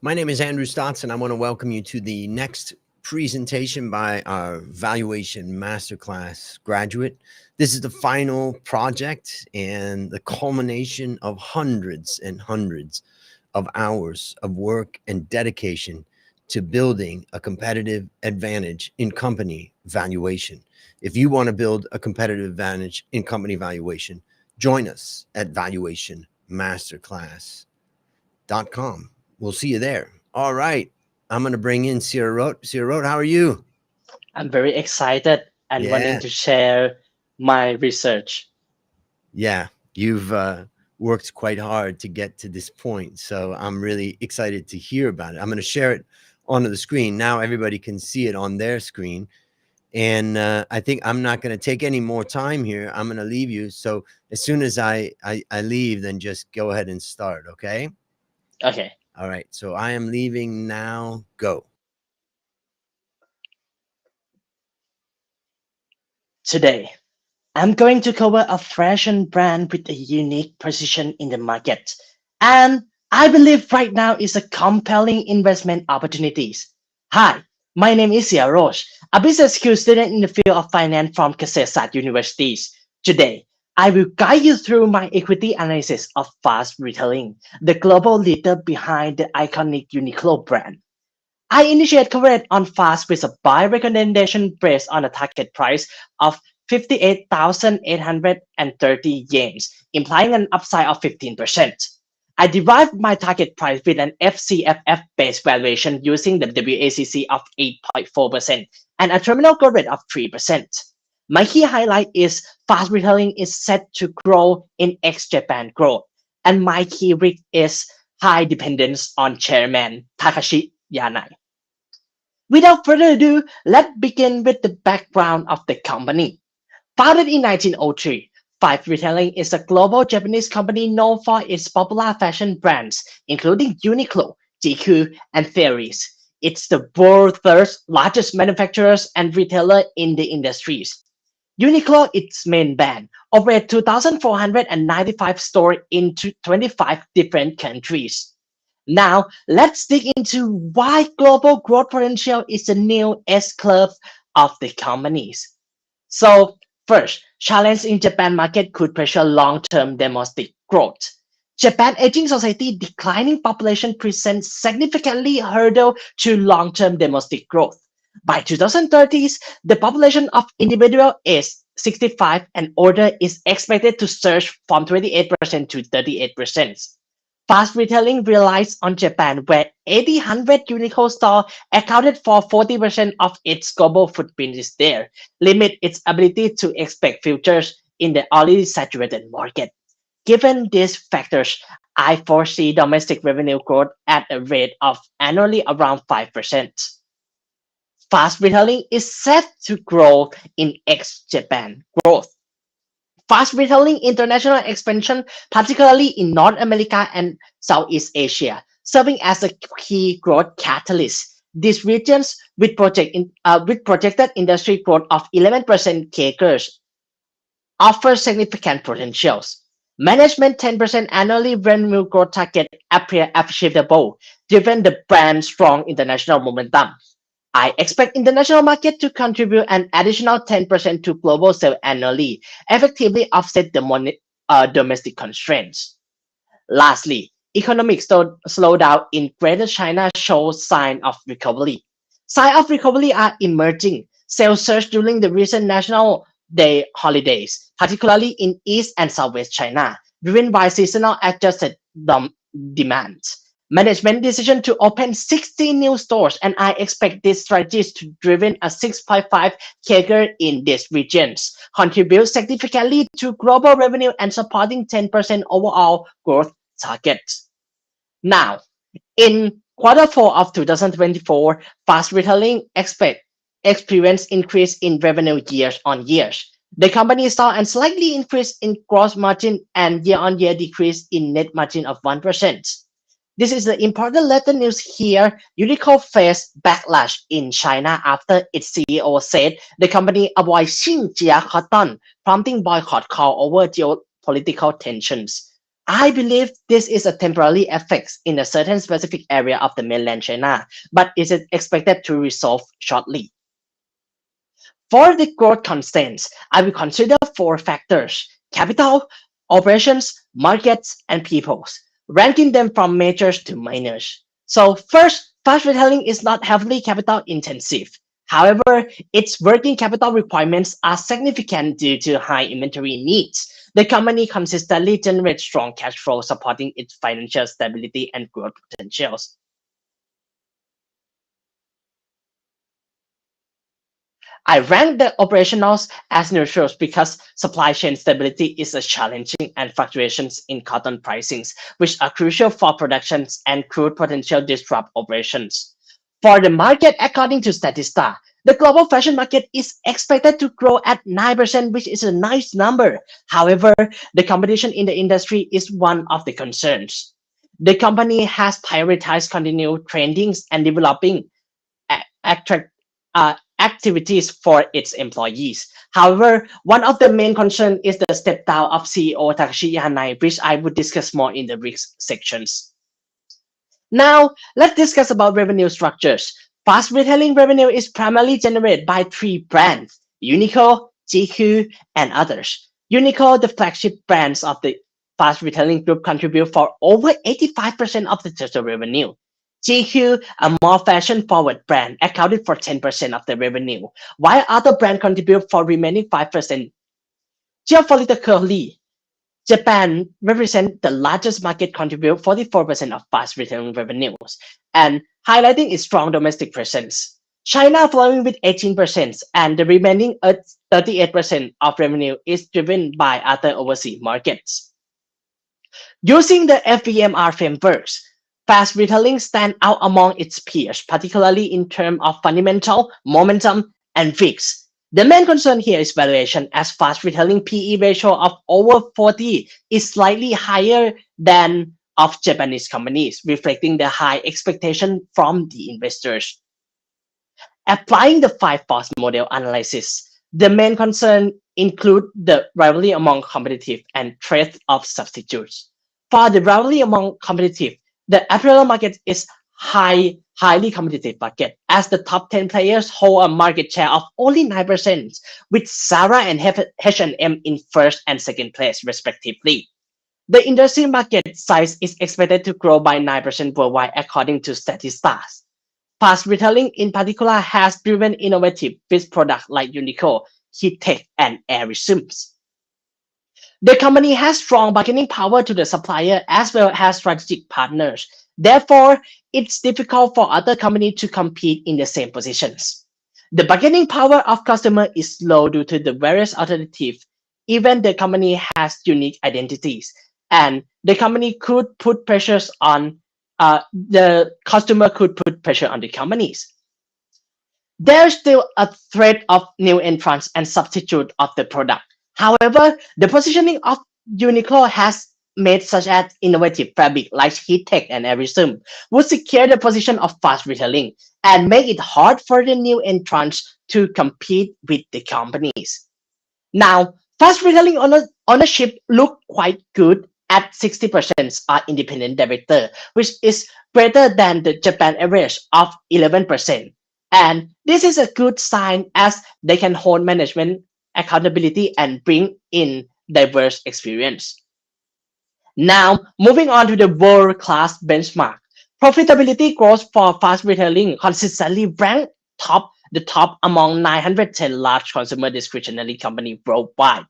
My name is Andrew Stotts, and I want to welcome you to the next presentation by our Valuation Master Class graduate. This is the final project and the culmination of hundreds and hundreds of hours of work and dedication to building a competitive advantage in company valuation. If you want to build a competitive advantage in company valuation, join us at valuationmasterclass.com. We'll see you there. All right. I'm going to bring in Sierra Road. Sierra Road, how are you? I'm very excited and wanting Yeah. to share my research. Yeah. You've worked quite hard to get to this point. So I'm really excited to hear about it. I'm going to share it onto the screen. Now everybody can see it on their screen. And I think I'm not going to take any more time here. I'm going to leave you. So as soon as I leave, then just go ahead and start. Okay. Okay. All right. So I am leaving now. Go. Today, I'm going to cover a fashion brand with a unique position in the market. And I believe right now is a compelling investment opportunities. Hi, my name is Sia Roche, a business school student in the field of finance from Kasetsat Universities. Today, I will guide you through my equity analysis of Fast Retailing, the global leader behind the iconic Uniqlo brand. I initiate coverage on Fast with a buy recommendation based on a target price of 58,830 yens, implying an upside of 15%. I derived my target price with an FCFF based valuation using the WACC of 8.4% and a terminal growth rate of 3%. My key highlight is Fast Retailing is set to grow in ex-Japan growth, and my key risk is high dependence on chairman Takashi Yanai. Without further ado, let's begin with the background of the company. Founded in 1903, Five Retailing is a global Japanese company known for its popular fashion brands, including Uniqlo, GQ, and Theories. It's the world's third largest manufacturer and retailer in the industries. Uniqlo, its main brand, operates 2,495 stores in 25 different countries. Now, let's dig into why global growth potential is the new S-curve of the companies. So, first, challenge in Japan market could pressure long-term domestic growth. Japan aging society, declining population presents significantly hurdle to long-term domestic growth. By 2030s, the population of individual age 65 and older is expected to surge from 28% to 38%. Fast retailing relies on Japan, where 800 Uniqlo stores accounted for 40% of its global footprint is there, limit its ability to expect futures in the already saturated market. Given these factors, I foresee domestic revenue growth at a rate of annually around 5%. Fast retailing is set to grow in ex-Japan growth. Fast retailing international expansion, particularly in North America and Southeast Asia, serving as a key growth catalyst. These regions, with projected industry growth of 11% CAGRs, offer significant potentials. Management 10% annually revenue growth target appear achievable, given the brand's strong international momentum. I expect international market to contribute an additional 10% to global sales annually, effectively offset the domestic constraints. Lastly, economic slowdown in Greater China shows signs of recovery. Signs of recovery are emerging. Sales surged during the recent National Day holidays, particularly in East and Southwest China, driven by seasonal adjusted demand. Management decision to open 60 new stores, and I expect these strategies to driven a 6.5 CAGR in these regions, contribute significantly to global revenue and supporting 10% overall growth targets. Now, in quarter four of 2024, Fast Retailing experienced increase in revenue years on years. The company saw a slightly increase in gross margin and year-on-year decrease in net margin of 1%. This is the important letter news here. Uniqlo faced backlash in China after its CEO said the company avoids Xinjia cotton, prompting boycott call over geopolitical tensions. I believe this is a temporary effect in a certain specific area of the mainland China, but is expected to resolve shortly. For the growth constraints, I will consider four factors: capital, operations, markets, and peoples, ranking them from majors to minors. So first, fast retailing is not heavily capital intensive. However, its working capital requirements are significant due to high inventory needs. The company consistently generates strong cash flow, supporting its financial stability and growth potentials. I rank the operationals as neutrals because supply chain stability is a challenging and fluctuations in cotton pricings, which are crucial for productions and could potential disrupt operations. For the market, according to Statista, the global fashion market is expected to grow at 9%, which is a nice number. However, the competition in the industry is one of the concerns. The company has prioritized continued trainings and developing attract activities for its employees. However, one of the main concerns is the step down of CEO Takashi Hanai, which I would discuss more in the risk sections. Now, let's discuss about revenue structures. Fast retailing revenue is primarily generated by three brands: Uniqlo, GQ, and others. Uniqlo, the flagship brands of the fast retailing group, contribute for over 85% of the total revenue. GQ, a more fashion-forward brand, accounted for 10% of the revenue, while other brands contribute for remaining 5%. Geopolitically, Japan represents the largest market, contribute 44% of fast retailing revenues, and highlighting its strong domestic presence. China following with 18%, and the remaining 38% of revenue is driven by other overseas markets. Using the FVMR frameworks, fast retailing stands out among its peers, particularly in terms of fundamental, momentum, and VIX. The main concern here is valuation, as fast retailing PE ratio of over 40 is slightly higher than of Japanese companies, reflecting the high expectation from the investors. Applying the 5 force model analysis, the main concern include the rivalry among competitive and threat of substitutes. For the rivalry among competitive, the apparel market is highly competitive market, as the top 10 players hold a market share of only 9%, with Zara and H&M in first and second place respectively. The industry market size is expected to grow by 9% worldwide according to Statista. Fast retailing in particular has driven innovative with products like Uniqlo, Heattech, and Airisoms. The company has strong bargaining power to the supplier as well as strategic partners. Therefore, it's difficult for other companies to compete in the same positions. The bargaining power of customer is low due to the various alternatives. Even the company has unique identities, and the company could put pressures on the customer could put pressure on the companies. There's still a threat of new entrants and substitute of the product. However, the positioning of Uniqlo has made such as innovative fabric like Heattech and Airisom would secure the position of fast retailing and make it hard for the new entrants to compete with the companies. Now, fast retailing ownership look quite good at 60% are independent director, which is greater than the Japan average of 11%. And this is a good sign as they can hold management accountability and bring in diverse experience. Now, moving on to the world-class benchmark. Profitability growth for fast retailing consistently ranked the top among 910 large consumer discretionary companies worldwide.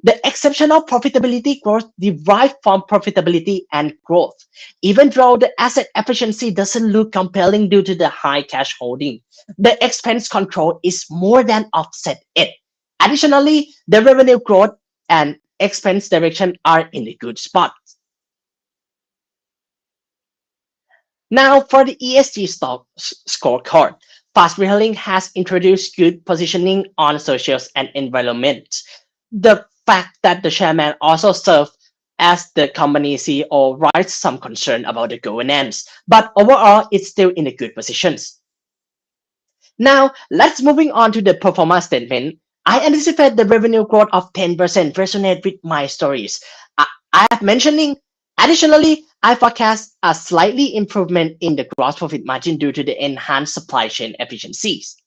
The exceptional profitability growth derived from profitability and growth, even though the asset efficiency doesn't look compelling due to the high cash holding. The expense control is more than offset it. Additionally, the revenue growth and expense direction are in a good spot. Now for the ESG scorecard, fast retailing has introduced good positioning on socials and environment. The fact that the chairman also served as the company CEO raises some concern about the governance, but overall it's still in a good positions. Now let's moving on to the performance statement. I anticipate the revenue growth of 10% resonate with my stories. I have mentioning Additionally, I forecast a slightly improvement in the gross profit margin due to the enhanced supply chain efficiencies.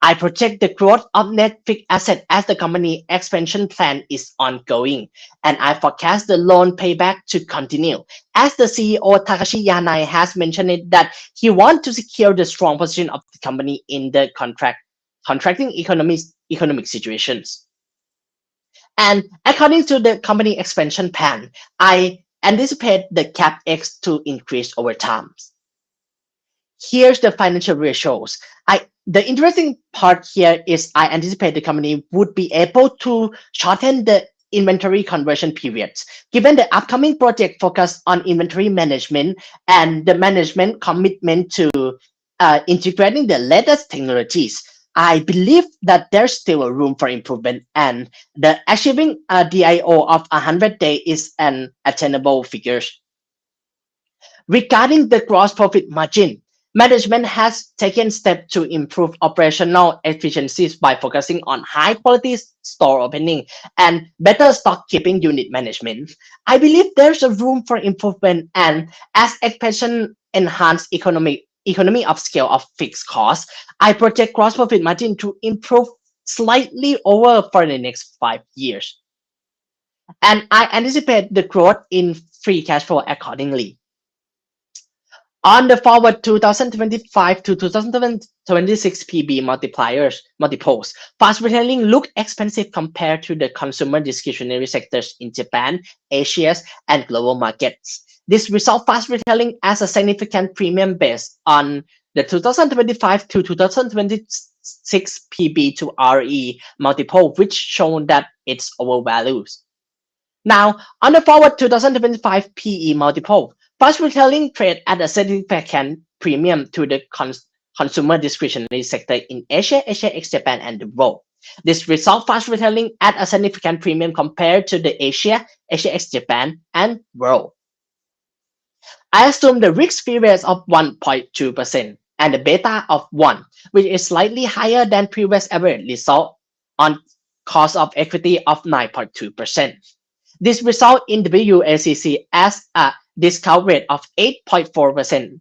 I project the growth of net fixed asset as the company expansion plan is ongoing, and I forecast the loan payback to continue. As the CEO Takashi Yanai has mentioned it that he wants to secure the strong position of the company in the contracting economic situations. And according to the company expansion plan, I anticipate the CapEx to increase over time. Here's the financial ratios. The interesting part here is I anticipate the company would be able to shorten the inventory conversion periods. Given the upcoming project focus on inventory management and the management commitment to integrating the latest technologies, I believe that there's still a room for improvement, and the achieving a DIO of 100 days is an attainable figure. Regarding the gross profit margin, management has taken steps to improve operational efficiencies by focusing on high quality store opening and better stock keeping unit management. I believe there's a room for improvement, and as expansion enhance economy of scale of fixed costs, I project gross profit margin to improve slightly over for the next 5 years. And I anticipate the growth in free cash flow accordingly. On the forward 2025 to 2026 PB multiples, fast retailing look expensive compared to the consumer discretionary sectors in Japan, Asia, and global markets. This result fast retailing as a significant premium based on the 2025 to 2026 PB to RE multiple, which shown that it's overvalued. Now, on the forward 2025 PE multiple, fast retailing trade at a significant premium to the consumer discretionary sector in Asia, Asia ex Japan, and the world. This result fast retailing at a significant premium compared to the Asia, Asia ex Japan, and world. I assume the risk-free rate of 1.2% and the beta of 1, which is slightly higher than previous average result on cost of equity of 9.2%. This result in WACC as a discount rate of 8.4%.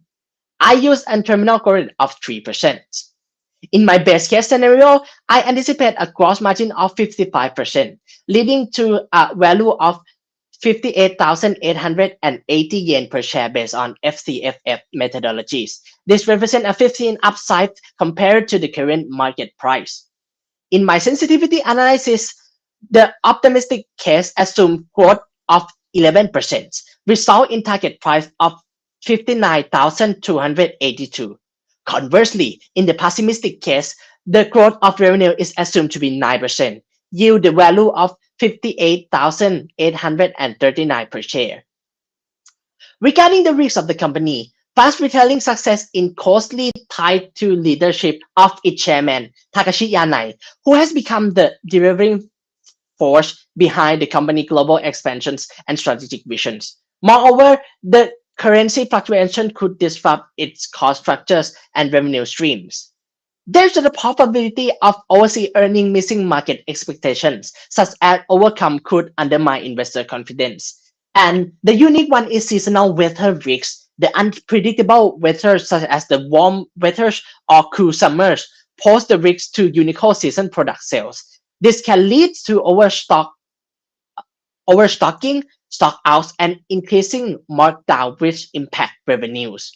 I use a terminal growth rate of 3%. In my best case scenario, I anticipate a gross margin of 55%, leading to a value of 58,880 yen per share based on FCFF methodologies. This represents a 15 upside compared to the current market price. In my sensitivity analysis, the optimistic case assumes growth of 11%, result in target price of 59,282. Conversely, in the pessimistic case, the growth of revenue is assumed to be 9%, yield the value of 58,839 per share. Regarding the risks of the company, fast retailing success is closely tied to leadership of its chairman, Takashi Yanai, who has become the driving force behind the company global expansions and strategic visions. Moreover, the currency fluctuation could disrupt its cost structures and revenue streams. There's the probability of overseas earning missing market expectations, such as overcome could undermine investor confidence. And the unique one is seasonal weather risks. The unpredictable weather, such as the warm weathers or cool summers, pose the risk to unique season product sales. This can lead to overstocking, stock outs, and increasing markdown, which impact revenues.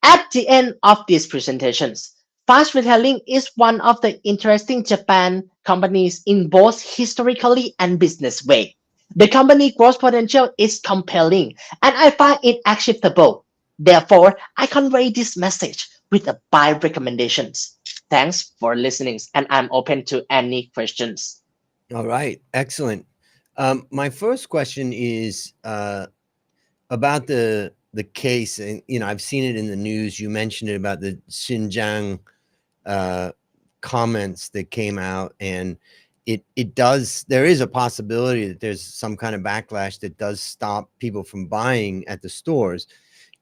At the end of these presentations, fast retailing is one of the interesting Japan companies in both historically and business way. The company growth potential is compelling, and I find it acceptable. Therefore, I convey this message with a buy recommendations. Thanks for listening, and I'm open to any questions. All right, excellent. My first question is about the case, and I've seen it in the news. You mentioned it about the Xinjiang comments that came out, and there is a possibility that there's some kind of backlash that does stop people from buying at the stores.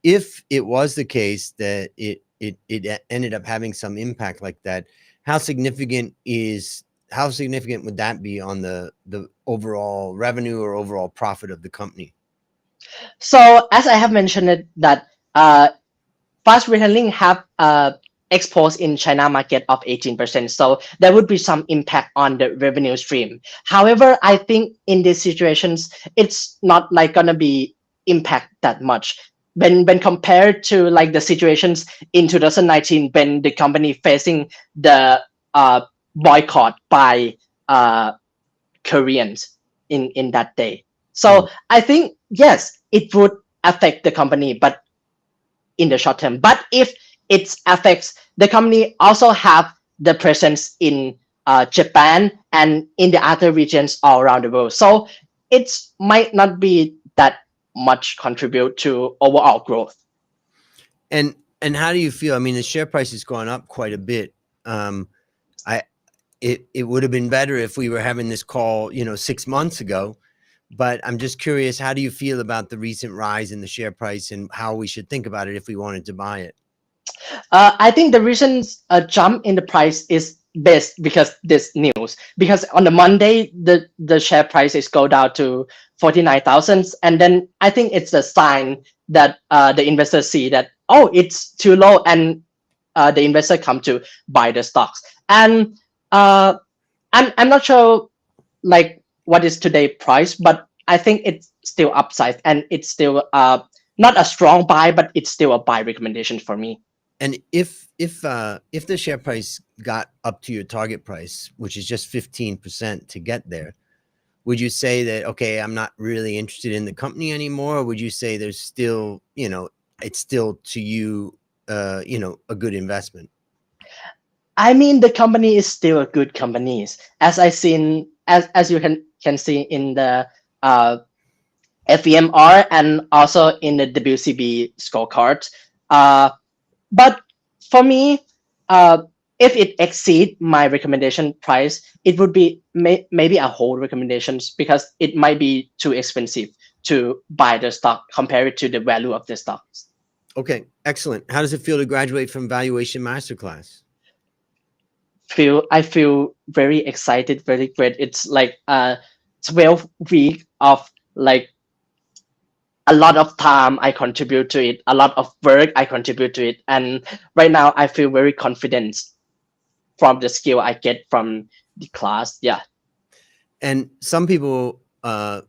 If it was the case that it ended up having some impact like that, how significant would that be on the overall revenue or overall profit of the company? So as I have mentioned it, that fast retailing have exposed in China market of 18%. So there would be some impact on the revenue stream. However, I think in these situations, it's not like gonna be impact that much. When compared to like the situations in 2019 when the company facing the uh, boycott by uh, Koreans in that day. Mm. So I think yes, it would affect the company, but in the short term. But if it affects the company, also have the presence in Japan and in the other regions all around the world. So it might not be that much contribute to overall growth. And how do you feel? I mean, the share price has gone up quite a bit. I it would have been better if we were having this call, 6 months ago. But I'm just curious, how do you feel about the recent rise in the share price and how we should think about it if we wanted to buy it? I think the reason jump in the price is based because this news. Because on the Monday, the share price is go down to 49,000, and then I think it's a sign that the investors see that it's too low, and the investor come to buy the stocks. And I'm not sure like what is today price, but I think it's still upside and it's still not a strong buy, but it's still a buy recommendation for me. And if the share price got up to your target price, which is just 15% to get there, would you say that, okay, I'm not really interested in the company anymore? Or would you say there's still, it's still to you, a good investment? I mean, the company is still a good company, as I seen as you can see in the FEMR and also in the WCB scorecard. Uh, but for me, uh, if it exceed my recommendation price, it would be maybe a hold recommendations because it might be too expensive to buy the stock compared to the value of the stocks. Okay, excellent. How does it feel to graduate from Valuation Masterclass? I feel very excited, very great. It's like 12 week of like a lot of time I contribute to it, a lot of work I contribute to it, and right now I feel very confident from the skill I get from the class. Yeah. And some people, are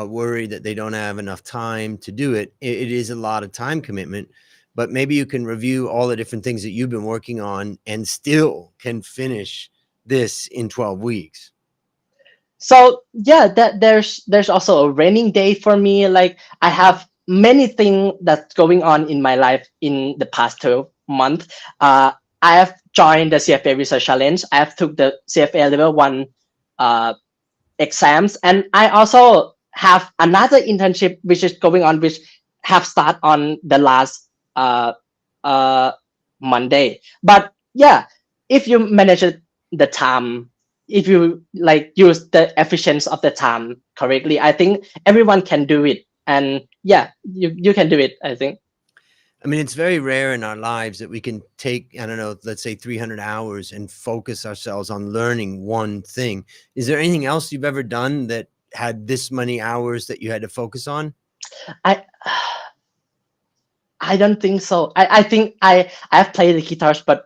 worried that they don't have enough time to do it. It is a lot of time commitment, but maybe you can review all the different things that you've been working on and still can finish this in 12 weeks. So yeah, that there's also a raining day for me. Like I have many things that's going on in my life in the past 12 months. I have joined the CFA Research Challenge. I have took the CFA Level 1 uh, exams, and I also have another internship which is going on, which have start on the last uh, uh, Monday. But yeah, if you manage the time, if you like use the efficiency of the time correctly, I think everyone can do it. And yeah, you can do it, I think. I mean, it's very rare in our lives that we can take, I don't know, let's say 300 hours and focus ourselves on learning one thing. Is there anything else you've ever done that had this many hours that you had to focus on? I I don't think so. I think I have played the guitars, but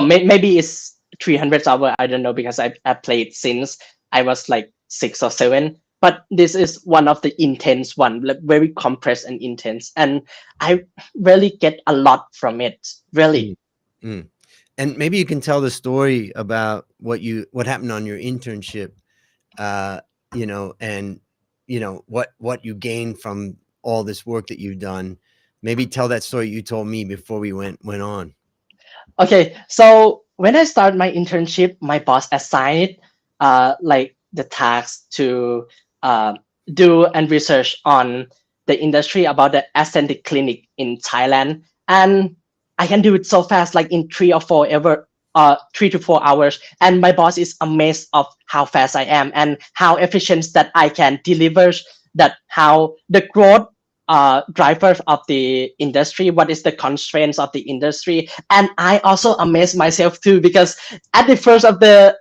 maybe it's 300 hour. I don't know because I played since I was like 6 or 7. But this is one of the intense one, like very compressed and intense, and I really get a lot from it. Really. Mm, mm. And maybe you can tell the story about what happened on your internship, uh, and what you gained from all this work that you've done. Maybe tell that story you told me before we went on. Okay, so when I started my internship, my boss assigned like the task to uh, do and research on the industry about the aesthetic clinic in Thailand, and I can do it so fast, like in 3 to 4 hours. And my boss is amazed of how fast I am and how efficient that I can deliver. That how the growth drivers of the industry, what is the constraints of the industry, and I also amazed myself too because at the first of the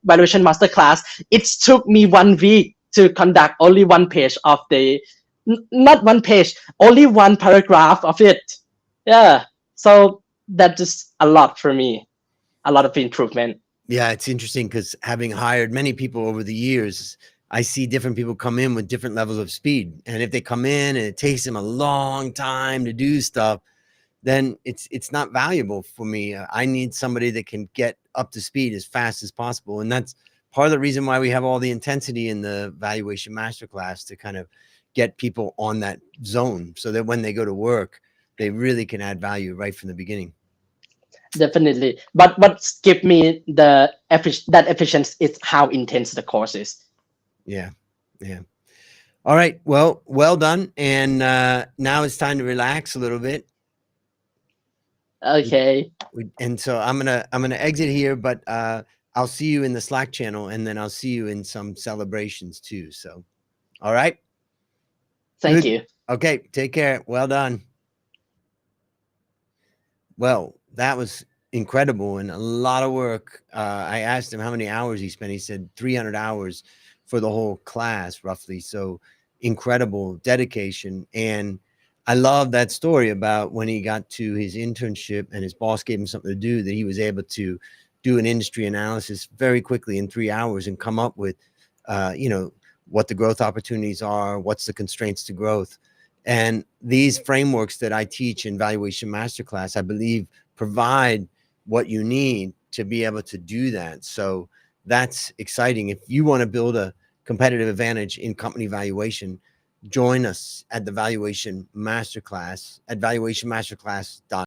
valuation master class, it took me 1 week to conduct only one page of the not one page, only one paragraph of it. Yeah. So that is a lot for me, a lot of improvement. Yeah, it's interesting because having hired many people over the years, I see different people come in with different levels of speed. And if they come in and it takes them a long time to do stuff, then it's not valuable for me. I need somebody that can get up to speed as fast as possible. And that's part of the reason why we have all the intensity in the valuation masterclass to kind of get people on that zone so that when they go to work, they really can add value right from the beginning. Definitely. But what give me that efficiency is how intense the course is. Yeah. Yeah. All right. Well done. And now it's time to relax a little bit. Okay. And so I'm gonna exit here, but I'll see you in the Slack channel, and then I'll see you in some celebrations too. So, all right, Thank good. you. Okay, take care. Well done. Well, that was incredible and a lot of work. I asked him how many hours he spent. He said 300 hours for the whole class, roughly. So incredible dedication. And I love that story about when he got to his internship and his boss gave him something to do, that he was able to do an industry analysis very quickly in 3 hours and come up with, what the growth opportunities are, what's the constraints to growth. And these frameworks that I teach in Valuation Masterclass, I believe, provide what you need to be able to do that. So that's exciting. If you want to build a competitive advantage in company valuation, join us at the Valuation Masterclass at valuationmasterclass.com.